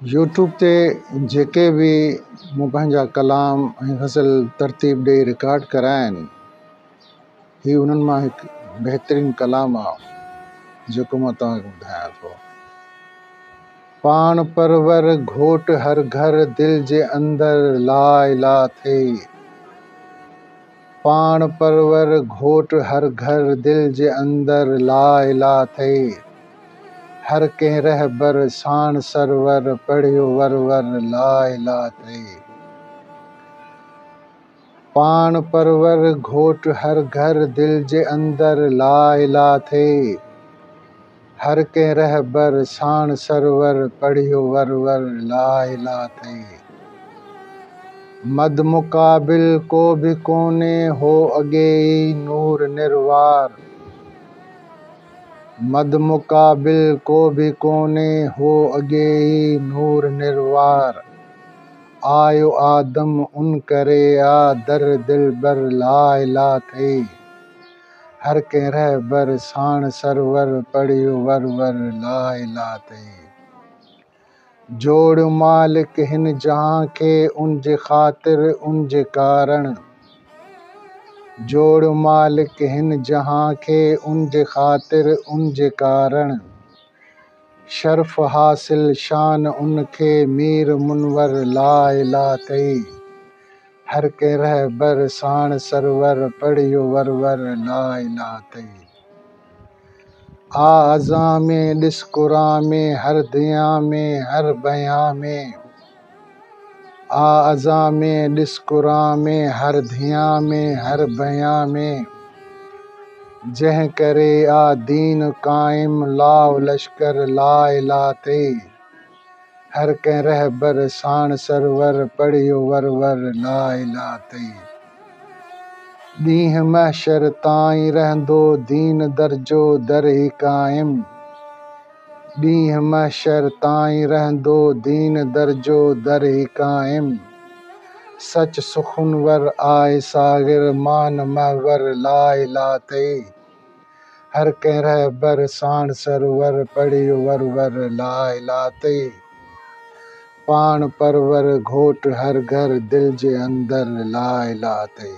YouTube ते जेके भी मूं पंहिंजा कलाम ऐं ग़ज़ल तरतीब ॾेई रिकॉर्ड कराया आहिनि, ही उन्हनि मां हिकु बहितरीनु कलाम आहे जेको मां तव्हांखे ॿुधायां थो। पाण परवर घोट हर घर दिल जे अंदर ला इलाह थे। पाण परवर घोट हर घर दिल जे अंदर ला इलाह थे। हर कंहिं रहबर साण सरवर पढ़ियो वरवर ला इलाह थे। पाण परवर घोट हर घर दिल जे अंदर ला इलाह थे। हर कंहिं रहबर साण सरवर पढ़ियो वरवर ला इलाह थे। मद मुक़ाबिल को भी कोने हो अगे ई नूर निर्वार। मद मुक़ाबिल को भी कोने हो अगे ई नूर निर्वार। आयो आदम उन करे आ दर दिल बर ला इलाह थे। हर कंहिं रहबर साण सरवर पढ़ियो वरवर ला इलाह थे। जोड़ मालिक हिन जहां खे उन जे ख़ातिर उन जे कारण। जोड़ मालिक हिन जहां खे उन जे ख़ातिर उन जे कारण। शर्फ हासिल शान उन खे मीर मुनवर ला इलाह थे। हर कंहिं रहबर साण सरवर पढ़ियो वरवर ला इलाह थे। आ अज़ां में ॾिस क़ुरान में हर दियां में हर बयां में। आ अज़ां में ॾिस क़ुरान में हर दियां में हर बयां में। जंहिं करे आ दीन क़ाइम लाओ लश्कर ला इलाह थे। हर कंहिं रहबर साण सरवर पढ़ियो वरवर ला इलाह थे। ॾींहुं महशर ताईं रहंदो दीन दर्जो दर ई क़ाइम। ॾींहुं महशर ताईं रहंदो दीन दर्जो दर ई क़ाइम। सच सुखुनवर आए सागिर मान महवर ला इलाह थे। हर कंहिं रहबर साण सरवर पढ़ियो वरवर ला इलाह थे। पाण परवर घोट हर घर दिल जे अंदर ला इलाह थे।